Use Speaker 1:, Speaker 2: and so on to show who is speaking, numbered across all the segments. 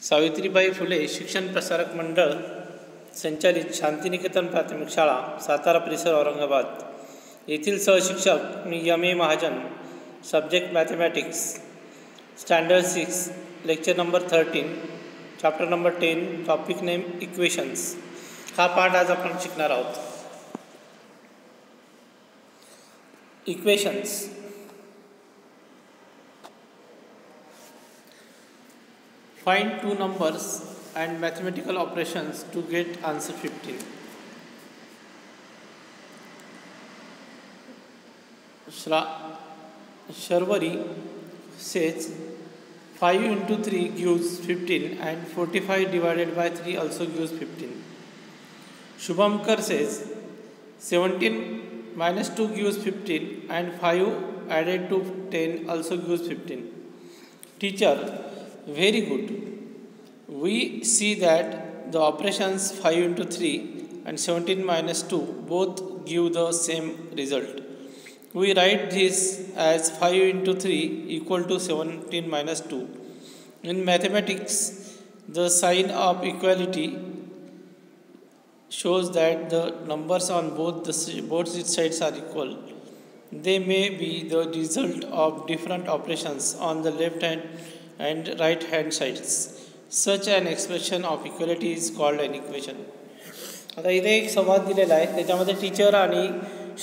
Speaker 1: सावित्रीबाई फुले शिक्षण प्रसारक मंडळ संचालित शांतिनिकेतन प्राथमिक शाळा सातारा परिसर औरंगाबाद येथील सहशिक्षक मी M A. Mahajan. Subject mathematics, standard 6, lecture number 13, chapter number 10, topic name equations. हा पाठ आज आपण शिकणार आहोत. Equations. Find two numbers and mathematical operations to get answer 15. Sharwari says 5 into 3 gives 15 and 45 divided by 3 also gives 15. Shubhamkar says 17 minus 2 gives 15 and 5 added to 10 also gives 15. Teacher: very good. We see that the operations 5 into 3 and 17 minus 2 both give the same result. We write this as 5 into 3 equal to 17 minus 2. In mathematics, the sign of equality shows that the numbers on both sides are equal. They may be the result of different operations on the left hand and right hand sides. Such an expression of equality is called an equation. आता इथे एक संवाद दिलेला आहे, त्याच्यामध्ये teacher आणि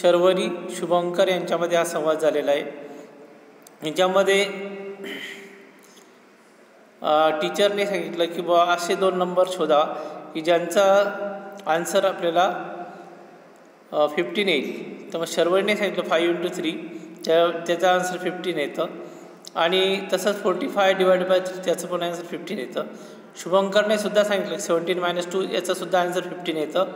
Speaker 1: शर्वरी शुभंकर यांच्यामध्ये हा संवाद झालेला आहे. याच्यामध्ये टीचरने सांगितलं की बा असे दोन नंबर शोधा की ज्यांचा आन्सर आपल्याला 15 येईल. तर मग शर्वरीने सांगितलं 5 into 3 त्याचा आन्सर 15 येतं आणि तसंच 45 डिवाइडेड बाय 3 त्याचं पण आन्सर 15 येतं. शुभंकरने सुद्धा सांगितलं 17 minus 2 याचं सुद्धा आन्सर 15 येतं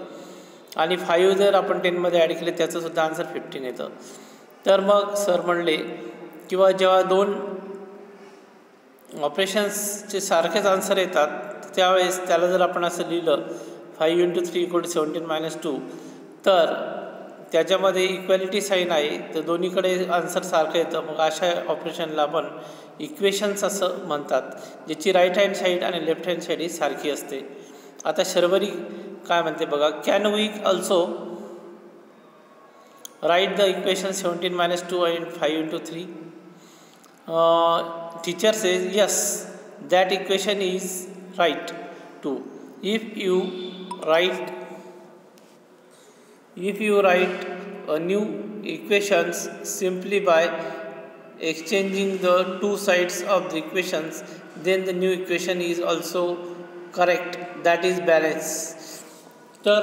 Speaker 1: आणि 5 जर आपण 10मध्ये ॲड केले त्याचं सुद्धा आन्सर 15 येतं. तर मग सर म्हणले किंवा जेव्हा दोन ऑपरेशन्सचे सारखेच आन्सर येतात त्यावेळेस त्याला जर आपण असं लिहिलं 5 into 3 equal to 17 minus 2 तर त्याच्यामध्ये इक्वॅलिटी साईन आहे, तर दोन्हीकडे आन्सर सारखं येतं. मग अशा ऑपरेशनला आपण इक्वेशन्स असं म्हणतात, ज्याची राईट हँड साईड आणि लेफ्ट हँड साईड ही सारखी असते. आता शर्वरी काय म्हणते बघा. Can we also write the equation 17 minus 2 and 5 into 3? Teacher says yes, that equation is right too. If you write a new equations simply by exchanging the two sides of the equations, then the new equation is also correct, that is balance. तर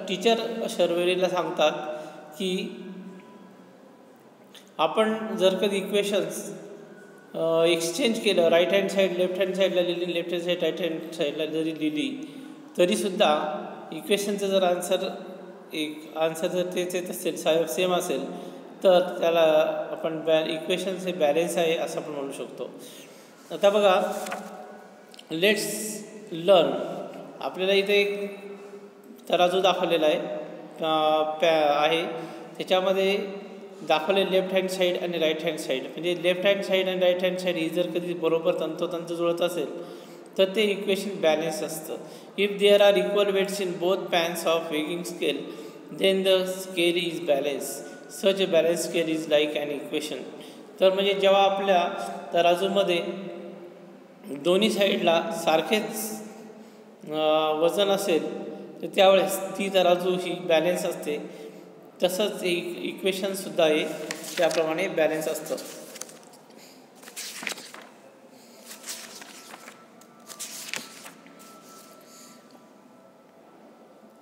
Speaker 1: teacher शर्वरीला सांगतात की आपण जर कधी equations exchange केलं, right hand side left hand साईडला लिहिली, left hand side right hand साईडला जरी लिहिली तरीसुद्धा इक्वेशनचं जर आन्सर जर तेच येत असेल, सेम असेल, तर त्याला आपण इक्वेशन्स हे बॅलेन्स आहे असं आपण म्हणू शकतो. आता बघा, लेट्स लर्न. आपल्याला इथे एक तराजू दाखवलेला आहे त्याच्यामध्ये दाखवले लेफ्ट हँड साईड आणि राईट हँड साईड. म्हणजे लेफ्ट हँड साईड आणि राईट हँड साईड ही जर कधी बरोबर तंतोतंत जुळत असेल तर ते इक्वेशन बॅलेन्स असतं. If there are equal weights in both pans of weighing scale then the scale is balance. Such a balance scale is like an equation. तर म्हणजे जेव्हा आपल्या तराजूमध्ये दोन्ही साईडला सारखेच वजन असेल तर त्यावेळेस ती तराजू ही बॅलेन्स असते. तसंच इक्वेशनसुद्धा हे त्याप्रमाणे बॅलेन्स असतं.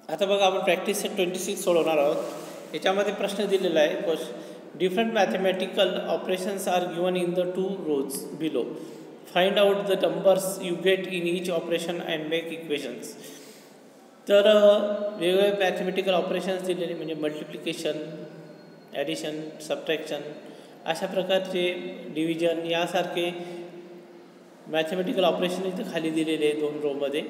Speaker 1: आता बघा, आपण प्रॅक्टिस सेट 26 सोडवणार आहोत. याच्यामध्ये प्रश्न दिलेला आहे. Different mathematical operations are given in the 2 rows below. Find out the numbers you get in each operation and make equations. तर वेगवेगळे मॅथमॅटिकल ऑपरेशन्स दिलेले म्हणजे मल्टिप्लिकेशन, ॲडिशन, सबट्रॅक्शन, अशा प्रकारचे डिव्हिजन यासारखे मॅथमॅटिकल ऑपरेशन इथं खाली दिलेले आहे 2 रोमध्ये.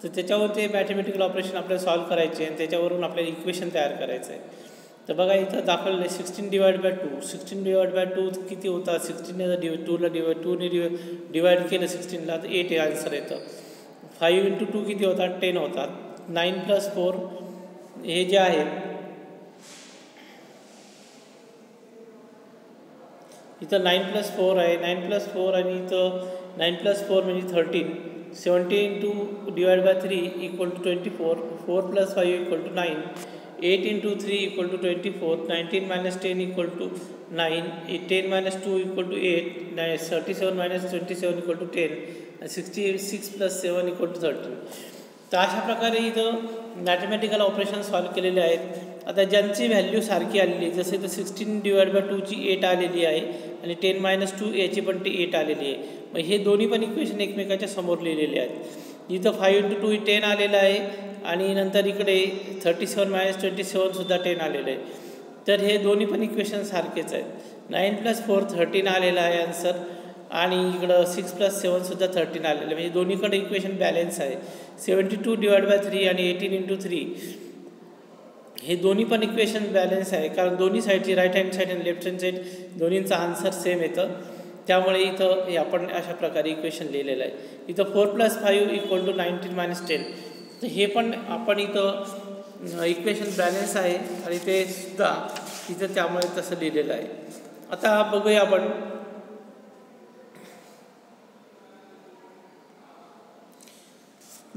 Speaker 1: तर त्याच्यावर ते मॅथमॅटिकल ऑपरेशन आपल्याला सॉल्व करायचे आणि त्याच्यावरून आपल्याला इक्वेशन तयार करायचं आहे. तर बघा इथं दाखवलेलं आहे 16/2. 16/2 किती होतात? 16ने टूने डिवाइड केलं 16ला तर 8 हे आन्सर येतं. 5 × 2 किती होतात? 10 होतात. 9 + 4 हे जे आहे इथं 9 + 4 आहे. 9 + 4 आणि इथं 9 + 4 म्हणजे 13. 17 × 3 = 24. 4 + 5 = 9. 8 × 3 = 24. 19 - 10 = 9. 10 - 2 = 8. 37 - 27 = 10. 66 + 7 = 13. तर अशा प्रकारे इथं मॅथमॅटिकल ऑपरेशन सॉल्व केलेले आहेत. आता ज्यांची व्हॅल्यू सारखी आलेली, जसे इथं 16/2 ची 8 आलेली आहे आणि 10 - 2 याची पण ती 8 आलेली आहे. मग हे दोन्ही पण इक्वेशन एकमेकाच्या समोर लिहिलेले आहेत. इथं 5 × 2 10 आलेलं आहे आणि नंतर इकडे 37 - 27 सुद्धा 10 आलेलं आहे. तर हे दोन्ही पण इक्वेशन सारखेच आहेत. 9 + 4 13 आलेलं आहे आन्सर आणि इकडं 6 + 7 सुद्धा 13 आलेलं आहे. म्हणजे दोन्हीकडे इक्वेशन बॅलन्स आहे. 72/3 आणि 18 × 3 हे दोन्ही पण इक्वेशन बॅलन्स आहे, कारण दोन्ही साईडची राईट हँड साईड आणि लेफ्ट हँड साईड दोन्हींचा आन्सर सेम येतं. त्यामुळे इथं हे आपण अशा प्रकारे इक्वेशन लिहिलेलं आहे. इथं 4 + 5 = 19 - 10. तर हे पण आपण इथं इक्वेशन बॅलन्स आहे आणि ते सुद्धा इथं त्यामुळे तसं लिहिलेलं आहे. आता बघूया आपण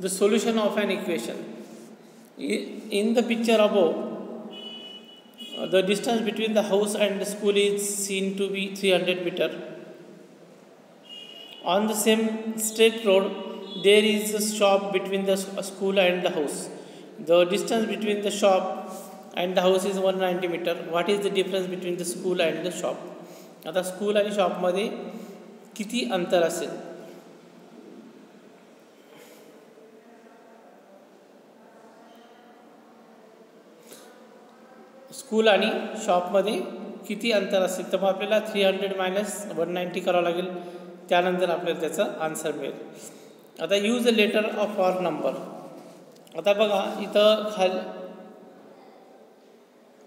Speaker 1: the solution of an equation. In the picture above, the distance between the house and the school is seen to be 300 meter. On the same straight road, there is a shop between the school and the house. The distance between the shop and the house is 190 meter. What is the difference between the school and the shop? आता school आणि शॉपमध्ये किती अंतर असेल? School आणि शॉपमध्ये किती अंतर असेल? तर मग आपल्याला 300 - 190 करावं लागेल. त्यानंतर आपल्याला त्याचं आन्सर मिळेल. आता use a letter of or number. आता बघा इथं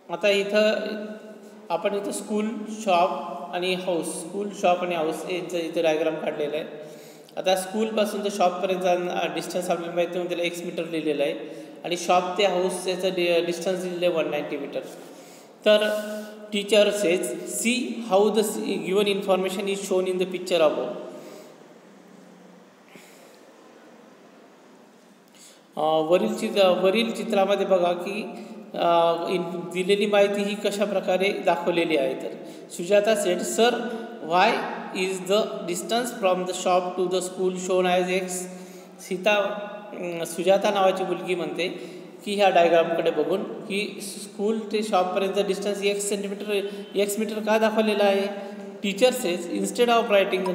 Speaker 1: आता इथं आपण इथं स्कूल, शॉप आणि हाऊस, स्कूल, शॉप आणि हाऊस यांचं इथं डायग्राम काढलेलं आहे. आता स्कूलपासून तर शॉपपर्यंतचा डिस्टन्स आपल्याला माहिती आहे, त्याला x मीटर लिहिलेलं आहे आणि शॉप ते हाऊस याचं डिस्टन्स दिलेलं आहे 190 मीटर. तर teacher says see how the given information is shown in the picture above. वरील चित्रामध्ये बघा की दिलेली माहिती ही कशा प्रकारे दाखवलेली आहे. तर Sujata said sir why is the distance from the shop to the school shown as x. Sujata नावाची मुलगी म्हणते की ह्या डायग्रामकडे बघून की स्कूल ते शॉपपर्यंतचा डिस्टन्स x मीटर का दाखवलेला आहे. Teacher says instead of writing the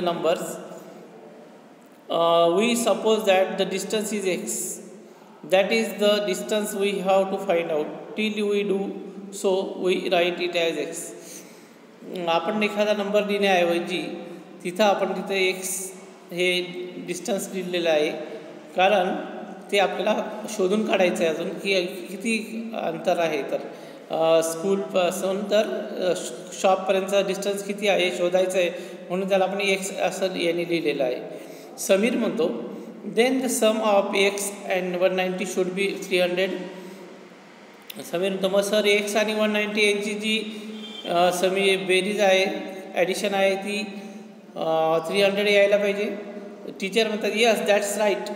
Speaker 1: numbers we suppose that the distance is x. That is the distance we have to find out. Till we do so, we write it as x. आपण एखादा number लिहिण्याऐवजी तिथं x हे distance लिहिलेलं आहे, कारण ते आपल्याला शोधून काढायचं आहे अजून की किती अंतर आहे. तर स्कूलपासून तर शॉपपर्यंतचा डिस्टन्स किती आहे शोधायचं आहे, म्हणून त्याला आपण x असं याने लिहिलेलं आहे. समीर म्हणतो then the sum of x and 190 should be 300. Sameer म्हणतो मग सर x आणि 190 यांची जी बेरीज आहे, ॲडिशन आहे, ती 300 यायला पाहिजे. टीचर म्हणतात yes that's right,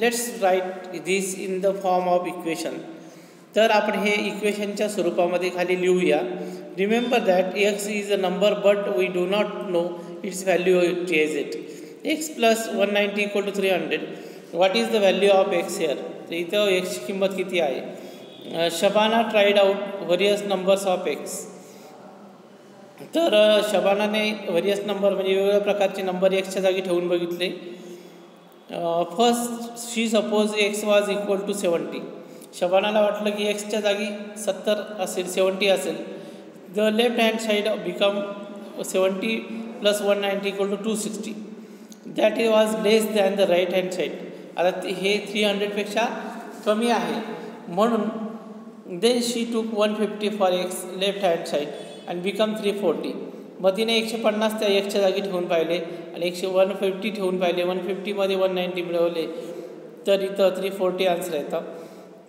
Speaker 1: let's write this in the form of equation. तर आपण हे इक्वेशनच्या स्वरूपामध्ये खाली लिहूया. Remember that x is a number but we do not know its value as it. x + 190 = 300. What is the value of x here. तर इथं एक्सची किंमत किती आहे. Shabana tried out various numbers of x. तर शबानाने व्हेरियस नंबर म्हणजे वेगवेगळ्या प्रकारचे नंबर एक्सच्या जागी ठेवून बघितले. First she suppose x was equal to 70. शबानाला वाटलं की एक्सच्या जागी 70 असेल, 70 असेल. The left hand side become 70 + 190 = 260. That it was less than the right hand side. आता हे 300पेक्षा कमी आहे म्हणून देन शी टूक 150 for x left hand side and become 340. मग तिने 150 त्या एक्सच्या जागी ठेवून पाहिले आणि 150 ठेवून पाहिले. 150मध्ये 190 मिळवले तर इथं 340 आन्सर येतं.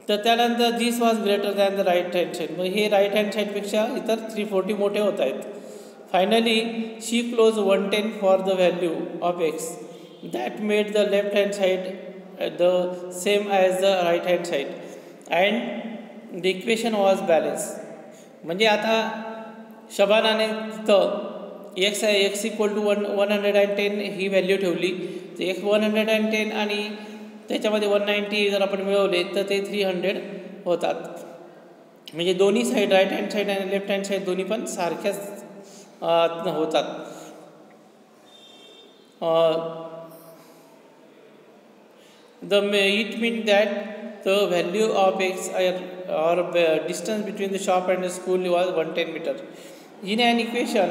Speaker 1: तर त्यानंतर this was greater than the right hand side. मग हे राईट हँड साईडपेक्षा इतर 340 मोठे होत आहेत. Finally she close 110 for the value of x that made the left hand side the same as the right hand side and the equation was balance. म्हणजे आता शबानाने तिथं एक्स इक्वल टू 110 ही value ठेवली. तर 110 आणि त्याच्यामध्ये 190 जर आपण मिळवले तर ते 300 होतात. म्हणजे दोन्ही साईड राईट हँड साईड आणि लेफ्ट हँड साईड दोन्ही पण सारख्याच होतात. It means that the value of x or distance between the shop and the school was 110 meter. In an equation,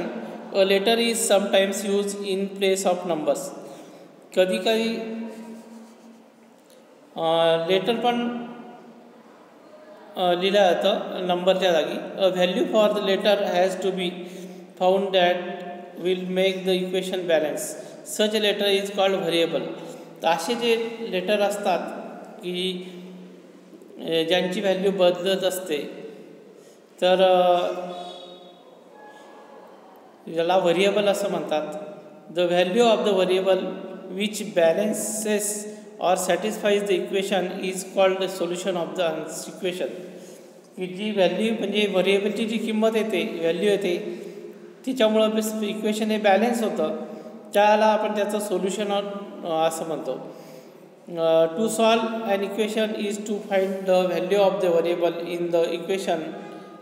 Speaker 1: a letter is sometimes used in place of numbers. कधी कधी letter पण लिहिलं जातं नंबरच्या जागी. A value for the letter has to be found that will make the equation balance. Such a letter is called variable. तर असे जे लेटर असतात की ज्यांची व्हॅल्यू बदलत असते तर याला व्हेरिएबल असं म्हणतात. The value of the variable which balances और satisfies the equation is called the solution of the equation. की जी व्हॅल्यू म्हणजे व्हेरिएबलची जी किंमत येते व्हॅल्यू येते तिच्यामुळं इक्वेशन हे बॅलन्स होतं. त्याला आपण त्याचं सोल्युशन असं म्हणतो. To solve an equation is to find the value of the variable in the equation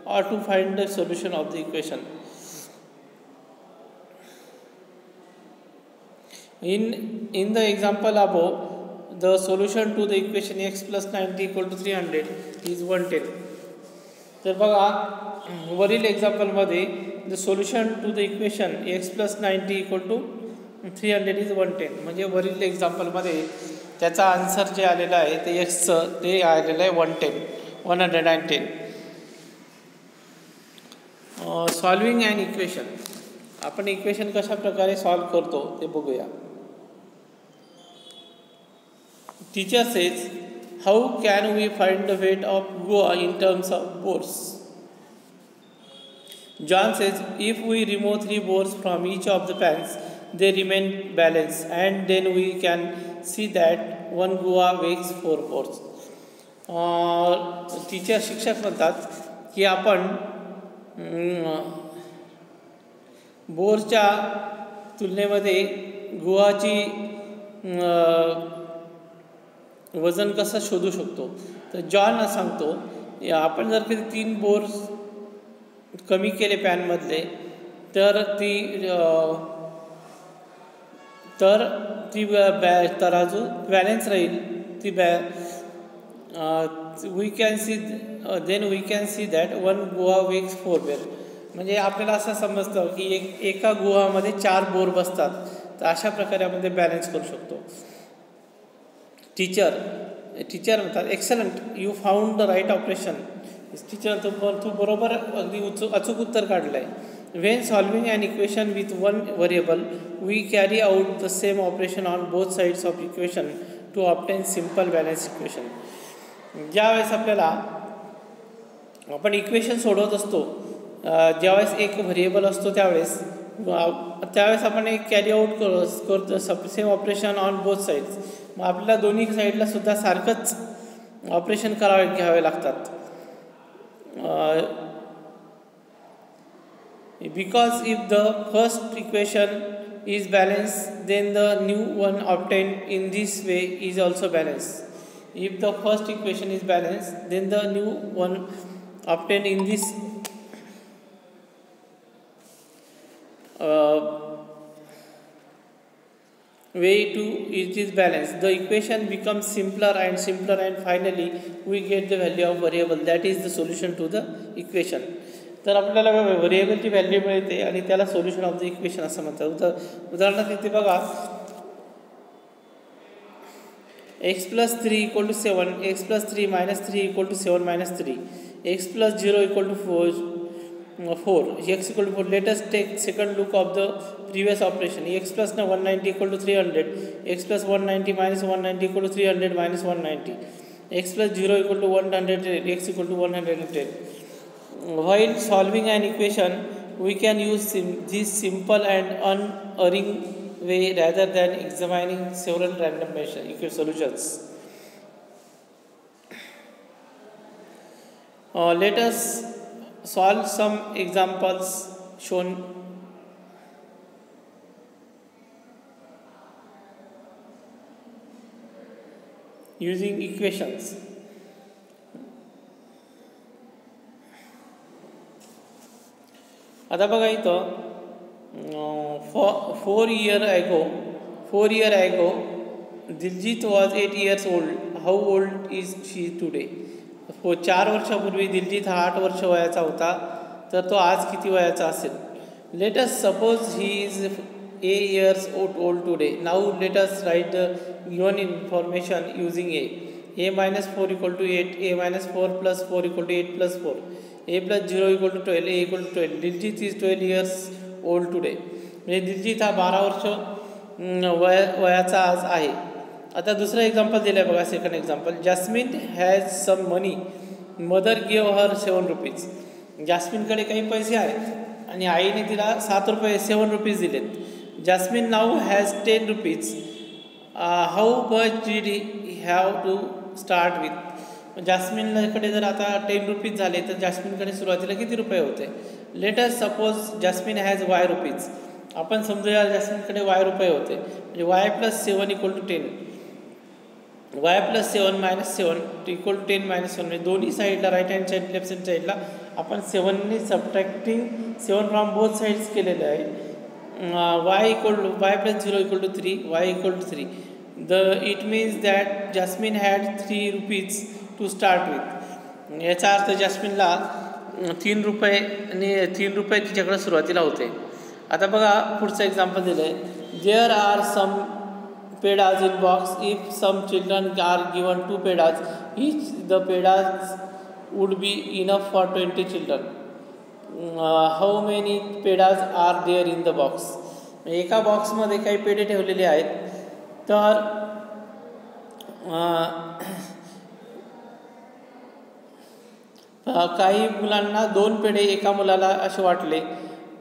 Speaker 1: or to find the solution of the equation. In the example above, the solution to the equation x plus 90 equal to 300 is 110. तर बघा वरील एक्झाम्पलमध्ये the solution to the equation x plus 90 equal to 300 is 110. म्हणजे वरील एक्झाम्पलमध्ये त्याचा answer जे आलेला आहे ते एक्सचं ते आलेलं आहे 110. Solving and equation. आपण इक्वेशन कशा प्रकारे सॉल्व करतो ते बघूया. Teacher says how can we find the weight of guava in terms of bors. John says if we remove 3 bors from each of the pans they remain balanced and then we can see that one goa weighs 4 boards. Teacher शिक्षक म्हणतात की आपण बोरच्या तुलनेमध्ये गोवाची वजन कसं शोधू शकतो. तर जॉन सांगतो आपण जर कधी 3 बोर कमी केले पॅनमधले तर ती तराजू बॅलन्स राहील. ती वी कॅन सी दॅट 1 गोवा वेग्स 4 बोर. म्हणजे आपल्याला असं समजतं की एका गोवामध्ये 4 बोर बसतात. तर अशा प्रकारे आपण ते बॅलन्स करू शकतो. टीचर म्हणतात excellent you found the right operation. Teacher तू बरोबर अगदी अचूक उत्तर काढलं आहे. When solving an equation with one variable, we carry out the same operation on both sides of equation to obtain simple balanced equation. ज्यावेळेस आपल्याला आपण इक्वेशन सोडवत असतो ज्यावेळेस एक व्हेरिएबल असतो त्यावेळेस आपण एक कॅरी आउट करतो same operation on both sides. मग आपल्याला दोन्ही साईडला सुद्धा सारखंच ऑपरेशन घ्यावे लागतात. Because if the first equation is balanced, then the new one obtained in this way is also balanced. If the first equation is balanced, then the new one obtained in this way too it is balanced. The equation becomes simpler and finally we get the value of variable. That is the solution to the equation. तर आपल्याला व्हेरिएबलची value मिळते आणि त्याला solution of the equation असं म्हणतात. उदाहरणार्थ इथे बघा x plus 3 equal to 7, x plus 3 minus 3 equal to 7 minus 3, x plus 0 equal to 4, x equal to 4. Let us take second look of the previous operation. X plus 190 equal to 300, x plus 190 minus 190 equal to 300 minus 190, x plus 0 equal to 100, x equal to 110. While solving an equation, we can use this simple and unerring way rather than examining several random solutions. Let us solve some examples shown. Using equations. आता बघा इथं 4 years ago Diljit was 8 years old. How old is she today? 4 वर्षापूर्वी दिलजीत हा 8 वर्ष वयाचा होता, तर तो आज किती वयाचा असेल? Let us suppose he is 8 years old today. Now let us write the given information using a. A minus 4 equal to 8, a minus 4 plus 4 equal to 8 plus 4, a plus 0 equal to 12, a equal to 12. Diljit is 12 years old today. म्हणजे दिलजीत हा 12 वर्ष वयाचा आज आहे. आता दुसरं example दिलं आहे बघा, second example. Jasmine has some money, mother give her 7 rupees. जॅस्मिनकडे काही पैसे आहेत आणि आईने तिला 7 रुपीज दिलेत. Jasmine now has 10 rupees. How much did he have to start with. जॅस्मिनकडे जर आता 10 रुपीज झाले तर जॅस्मिनकडे सुरुवातीला किती रुपये होते? Let us suppose Jasmine has y rupees. आपण समजूया जॅस्मिनकडे वाय रुपये होते, म्हणजे y plus 7 equal to 10. Y plus 7 minus 7 equal to 10 minus 7. म्हणजे दोन्ही साईडला, right hand side left hand साईडला आपण 7ने सबट्रॅक्टिंग 7 फ्रॉम बोथ साईड्स केलेलं आहे. y plus 0 equal to 3, y equal to 3. It means that Jasmine had 3 rupees to start with. याचा अर्थ जॅस्मिनला 3 रुपये तिच्याकडे सुरुवातीला होते. आता बघा पुढचं एक्झाम्पल दिलं आहे. There are some pedas in box. If some children are given 2 pedas each, the pedas would be enough for 20 children. How many pedas are there in the box. एका बॉक्समध्ये काही पेढे ठेवलेले आहेत, तर काही मुलांना 2 पेढे एका मुलाला असे वाटले,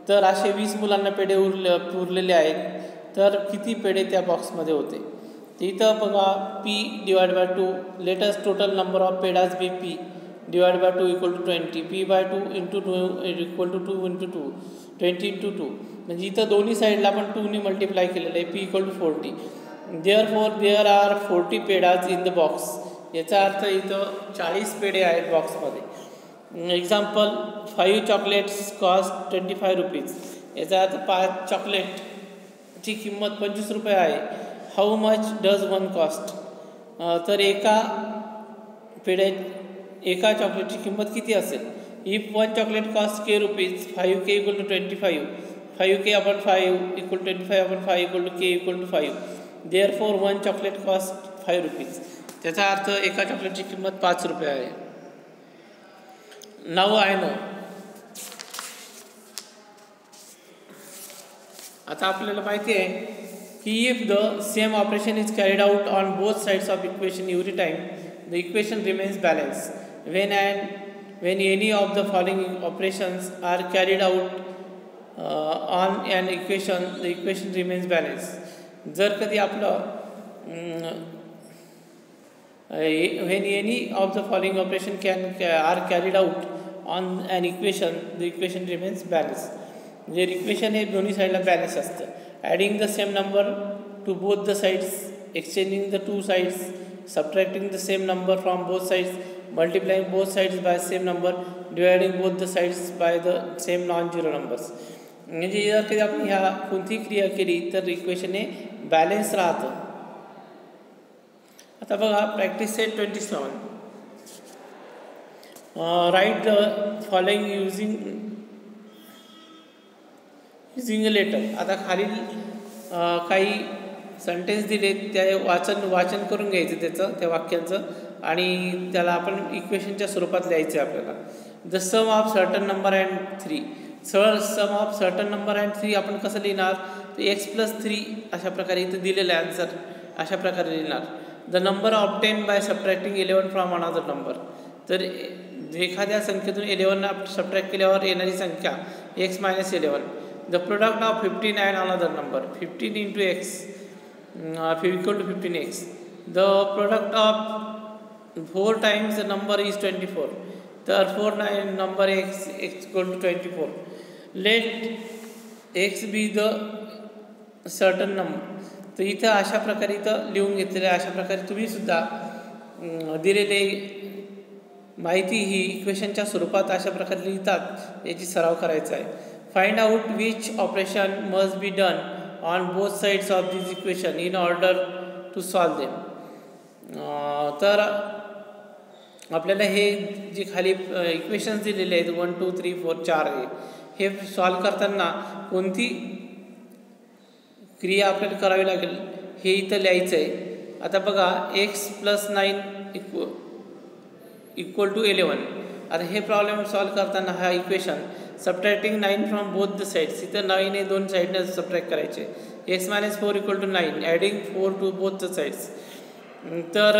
Speaker 1: तर असे 20 मुलांना पेढे उरलेले आहेत, तर किती पेढे त्या बॉक्समध्ये होते? इथं बघा p divide by 2. Let us total number of pedas be p divided by 2 equal to 20. p by 2 into 2 equal to 2 into 2, 20 into 2. म्हणजे इथं दोन्ही साईडला आपण 2 ने मल्टिप्लाय केलेलं आहे. p equal to 40. Therefore there are 40 pedas in the box. याचा अर्थ इथं 40 पेढे आहेत बॉक्समध्ये. Example 5 chocolates cost 25 rupees. याचा अर्थ 5 चॉकलेटची किंमत 25 रुपये आहे. How much does one cost. तर एका चॉकलेटची किंमत किती असेल? If 1 chocolate cost k rupees, 5k equal to 25, 5k upon 5 equal 25 upon 5 equal to k equal to 5. Therefore 1 chocolate cost 5 rupees. त्याचा अर्थ एका चॉकलेटची किंमत 5 रुपये आहे. Now I know. आता आपल्याला माहिती आहे की if the same operation is carried out on both sides of equation every time, the equation remains balanced. When any of the following operations are carried out on an equation, the equation remains balanced. जर कधी आपलं when any of the following operation are carried out on an equation, the equation remains balanced. म्हणजे equation हे दोन्ही साईडला balance असतं. Adding the same number two both the sides, exchanging the 2 sides, subtracting the same number from both sides, multiplying both sides by same number, dividing both the sides by the same non-zero numbers. म्हणजे जर कधी आपण ह्या कोणती क्रिया केली तर equation हे बॅलन्स राहतं. आता बघा practice set 27. Write the following using a letter. आता खालील काही सेंटेन्स दिले त्या वाचन करून घ्यायचं त्याचं त्या वाक्यांचं आणि त्याला आपण इक्वेशनच्या स्वरूपात लिहायचं आहे आपल्याला. The sum of certain number and 3. Sum of certain number and 3 आपण कसं लिहिणार, तर x+3 अशा प्रकारे इथं दिलेलं आहे आन्सर, अशा प्रकारे लिहिणार. The number obtain bye subtracting 11 from another number. तर एखाद्या संख्येतून 11 सबट्रॅक्ट केल्यावर येणारी संख्या x-11. The product of 15 and another number. 15 into x equal to 15x. The product of 4 times the number is 24. Therefore number x equal to 24. Let x be the certain number. तर इथं अशा प्रकारे इथं लिहून घेतलेलं आहे. अशा प्रकारे तुम्ही सुद्धा दिलेले माहिती ही इक्वेशनच्या स्वरूपात अशा प्रकारे लिहितात, याची सराव करायचा आहे. Find out which operation must be done on both sides of this equation in order to solve them. तर आपल्याला हे जे खाली इक्वेशन्स दिलेले आहेत 1 2 3 4 4 हे सॉल्व करताना कोणती क्रिया आपल्याला करावी लागेल हे इथं लिहायचं आहे. आता बघा x+9 इक्वल टू 11. आता हे प्रॉब्लेम सॉल्व करताना हा equation subtracting 9 from both the sides. इथं 9 हे दोन साईडने सबट्रॅक्ट करायचे. x-4 equal to 9 adding 4 to both the sides. तर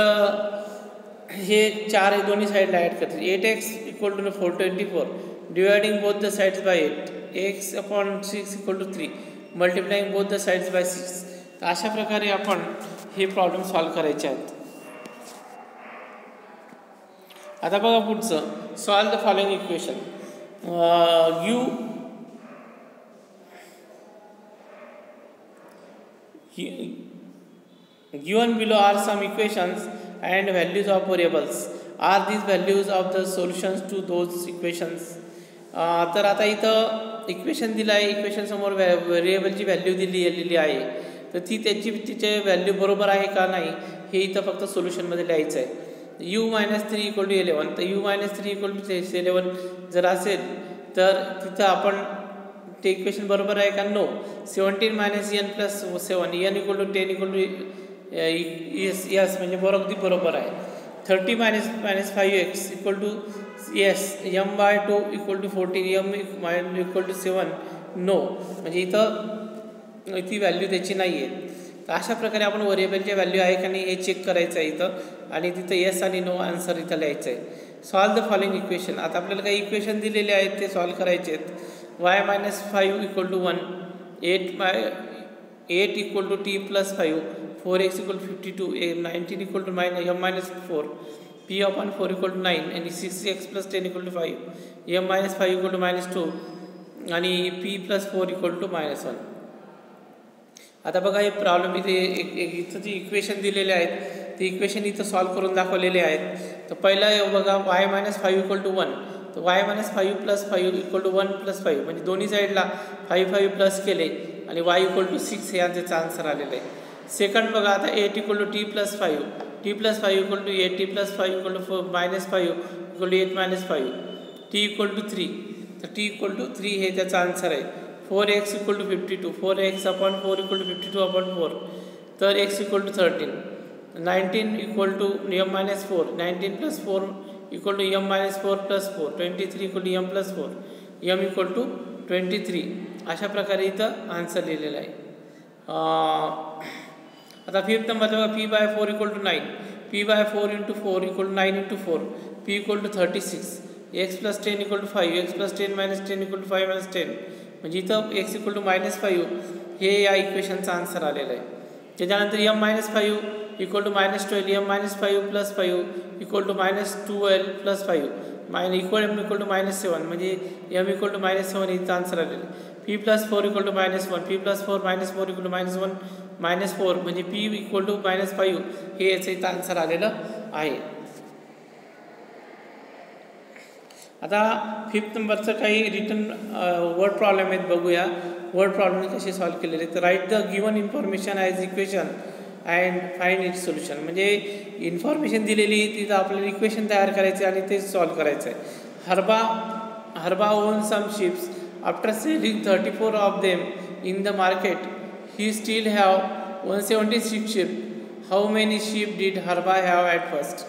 Speaker 1: हे 4 हे दोन्ही साईडला ॲड करतात. 8x equal to 424 dividing both the sides by 8. x/6 equal to 3 multiplying both the sides by 6. तर अशा प्रकारे आपण हे प्रॉब्लेम सॉल्व करायचे आहेत. आता बघा पुढचं, solve the following equation. given below are some equations and values of variables. Are these values of the solutions to those equations? तर आता इथं इक्वेशन दिलं आहे, इक्वेशन समोर व्हेरिएबलची व्हॅल्यू दिलेली आहे. तर तिचे व्हॅल्यू बरोबर आहे का नाही हे इथं फक्त सोल्युशनमध्ये लिहायचं आहे. u-3 equal to 11. तर u-3 इक्वल टू 11 जर असेल तर तिथं आपण ते इक्वेशन बरोबर आहे का, no. 17 - n+7 n equal to 10 equal to yes म्हणजे बरोबर आहे. 30 - 5x equal to yes. m/2 equal to 14 m equal to 7 no म्हणजे इथं ती व्हॅल्यू त्याची नाही आहे. तर अशा प्रकारे आपण व्हेरिएबलची व्हॅल्यू आहे का नाही हे चेक करायचं आहे इथं आणि तिथं येस आणि नो आन्सर इथं लिहायचं आहे. Solve the following equation. आता आपल्याला काही इक्वेशन दिलेले आहेत ते सॉल्व करायचे आहेत. y-5 equal to 1 8 equal to t+5 4x equal to 52 19 equal to m-4 p/4 equal to 9 आणि 6x+10 equal to 5 m-5 equal to -2 आणि p+4 इक्वल टू -1. आता बघा हे प्रॉब्लेम इथे इथं जी इक्वेशन दिलेले आहेत ते इक्वेशन इथं सॉल्व करून दाखवलेले आहेत. तर पहिला बघा y-5 इक्वल टू 1. तर y-5 + 5 इक्वल टू 1 + 5 म्हणजे दोन्ही साईडला 5 प्लस केले आणि y इक्वल टू 6 हे याचा आन्सर आलेलं आहे. सेकंड बघा आता 8 equal to t+5 t+5 equal to 8 t+5 equal to -5 equal to 8 - 5 t equal to 3. तर t इक्वल टू 3 हे त्याचा आन्सर आहे. 4x equal to 52 4x/4 equal to 52/4. तर x equal to 13 19 equal to m-4 19 + 4 equal to m-4 + 4 23 equal to m+4 m equal to 23. अशा प्रकारे इथं answer लिहिलेला आहे. आता फिफ्थ नंबर बघा p/4 equal to 9 p/4 × 4 equal to 9 × 4 p equal to 36 x+10 equal to 5 x+10 - 10 equal to 5 - 10 म्हणजे इथं x equal to -5 हे या इक्वेशनचा आन्सर आलेलं आहे. त्याच्यानंतर m-5 equal to -12 m-5 + 5 equal to -12 + 5 equal to -7 म्हणजे m इक्वल टू -7 इथं आन्सर आलेलं आहे. p+4 equal to -1 p+4 - 4 equal to -1 -4 म्हणजे p इक्वल टू -5 हे याचं इथं आन्सर आलेलं आहे. आता फिफ्थ नंबरचं काही रिटर्न वर्ड प्रॉब्लेम आहेत बघूया. वर्ड प्रॉब्लेम कसे सॉल्व केलेले तर write the given information as equation and find it solution. म्हणजे इन्फॉर्मेशन दिलेली तिथं आपल्याला इक्वेशन तयार करायचे आणि ते सॉल्व करायचं आहे. Harba own some sheeps after selling 34 of them in the market he still have 176 sheep. How many sheep did हरबा have at first?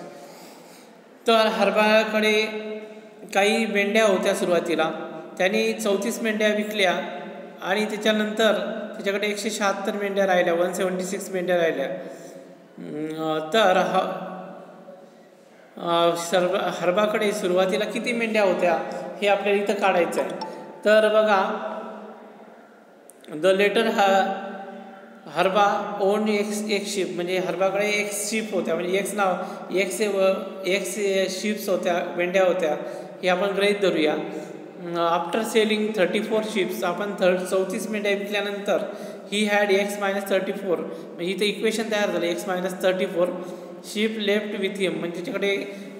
Speaker 1: तर हरबाकडे काही मेंढ्या होत्या सुरुवातीला, त्यांनी 34 मेंढ्या विकल्या आणि त्याच्यानंतर त्याच्याकडे 176 मेंढ्या राहिल्या, 176 मेंढ्या राहिल्या. तर हरबाकडे सुरुवातीला किती मेंढ्या होत्या हे आपल्याला इथं काढायचं आहे. तर बघा, द लेटर हरबा ओन एक शिप, म्हणजे हरबाकडे एक शिप होत्या, म्हणजे एक्स शिप्स होत्या, मेंढ्या होत्या, हे आपण गृहीत धरूया. आफ्टर सेलिंग 34 शिप्स, आपण 34 मेंढ्या विकल्यानंतर ही हॅड एक्स मायनस 34, म्हणजे इथं इक्वेशन तयार झालं. X minus 34 sheep left with him, म्हणजे त्याच्याकडे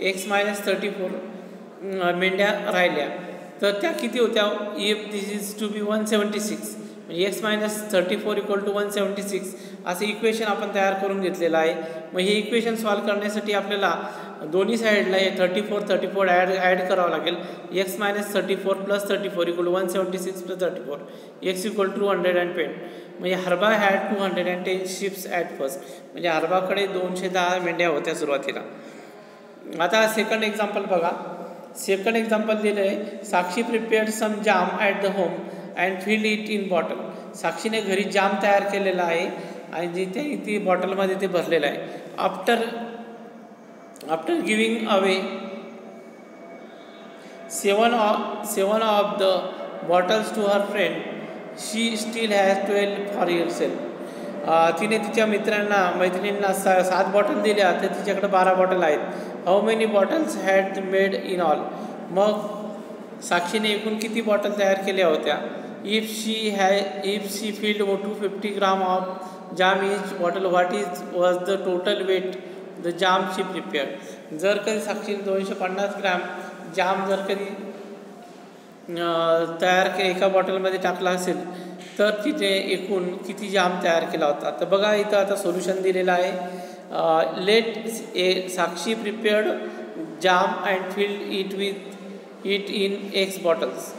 Speaker 1: एक्स मायनस 34 मेंढ्या राहिल्या. तर त्या किती होत्या? If this is to be 176, म्हणजे एक्स मायनस 34 इक्वल टू 176 असं इक्वेशन आपण तयार करून घेतलेलं आहे. मग हे इक्वेशन सॉल्व करण्यासाठी आपल्याला दोन्ही साईडला हे 34 ॲड करावं लागेल. X minus 34 plus 34 equal to 176 plus 34, x equal to 210. म्हणजे हरबा हॅड 210 शिप्स ॲट फर्स्ट, म्हणजे हरबाकडे 210 मेंढ्या होत्या सुरुवातीला. आता सेकंड एक्झाम्पल बघा. सेकंड एक्झाम्पल दिलं आहे, Sakshi prepared some jam at the home and filled it in bottle. साक्षीने घरी जाम तयार केलेला आहे आणि जिथे ती बॉटलमध्ये ते भरलेलं आहे. After giving away seven of the bottles to her friend, she still has 12 for yourself. तिने तिच्या मैत्रिणींना 7 बॉटल दिल्या, तर तिच्याकडे 12 बॉटल आहेत. How many bottles had made in all. मग साक्षीने एकूण किती बॉटल तयार केल्या होत्या? If she filled 250 gram of jam each bottle, what was the total weight the jam she prepared. जर कधी साक्षीने 250 ग्राम जाम जर कधी तयार एका बॉटलमध्ये टाकला असेल, तर तिथे एकूण किती जाम तयार केला होता? तर बघा, इथं आता सोल्युशन दिलेलं आहे. Sakshi prepared jam and filled it in x bottles.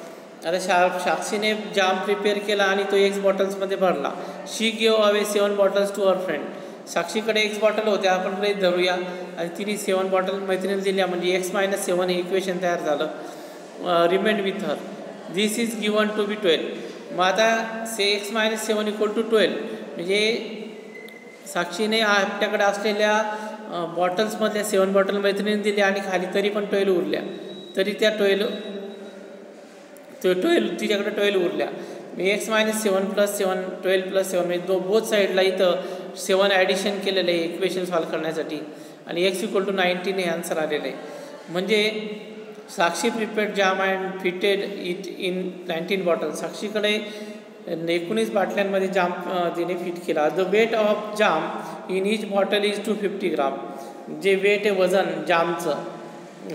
Speaker 1: आता साक्षीने जाम प्रिपेअर केला आणि तो एक्स बॉटल्समध्ये भरला. She give away 7 bottles to her friend. साक्षीकडे एक्स बॉटल होत्या, आपण गृहीत धरूया, आणि तिने 7 बॉटल मैत्रिणीला दिल्या, म्हणजे एक्स मायनस 7 हे इक्वेशन तयार झालं. Remained with her, this is given to be 12. मग आता एक्स मायनस 7 इक्वल टू 12, म्हणजे साक्षीने आपल्याकडे असलेल्या बॉटल्समधल्या 7 बॉटल मैत्रिणीने दिल्या आणि खाली तरी पण 12 उरल्या, तरी त्या 12 तिच्याकडे 12 उरल्या. एक्स मायनस 7 प्लस 7 12 प्लस 7, म्हणजे बोथ साईडला इथं 7 ॲडिशन केलेलं आहे इक्वेशन सॉल्व करण्यासाठी, आणि एक्स इक्वल टू 19 हे आन्सर आलेलं आहे. म्हणजे Sakshi prepared jam and fitted it in 19 bottle. साक्षीकडे 19 बाटल्यांमध्ये जाम तिने फिट केला. The weight of jam in each bottle is 250 gram. जे वेट आहे, वजन जामचं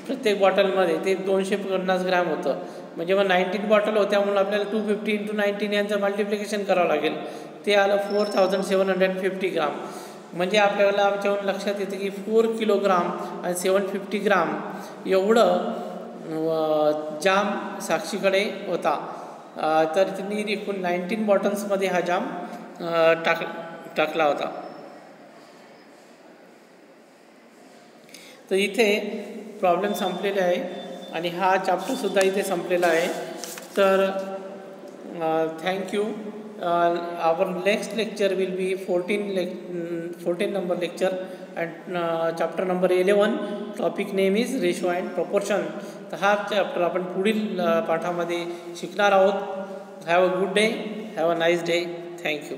Speaker 1: प्रत्येक बॉटलमध्ये, ते 250 ग्रॅम होतं. म्हणजे मग 19 बॉटल होत्या म्हणून आपल्याला 250 × 19 यांचं मल्टिप्लिकेशन करावं लागेल. ते आलं 4750 ग्राम. म्हणजे आपल्याला आमच्याहून लक्षात येतं की 4 किलोग्राम आणि 750 ग्राम एवढं जाम साक्षीकडे होता. तर तिने एकूण 19 बॉटल्समध्ये हा जाम टाकला होता. तर इथे प्रॉब्लेम संपलेले आहे आणि हा चॅप्टरसुद्धा इथे संपलेला आहे. तर thank you. Our next lecture will be 14 number lecture and chapter number 11. Topic name is ratio and proportion. तर हा चॅप्टर आपण पुढील पाठामध्ये शिकणार आहोत. Have a good day, have a nice day. Thank you.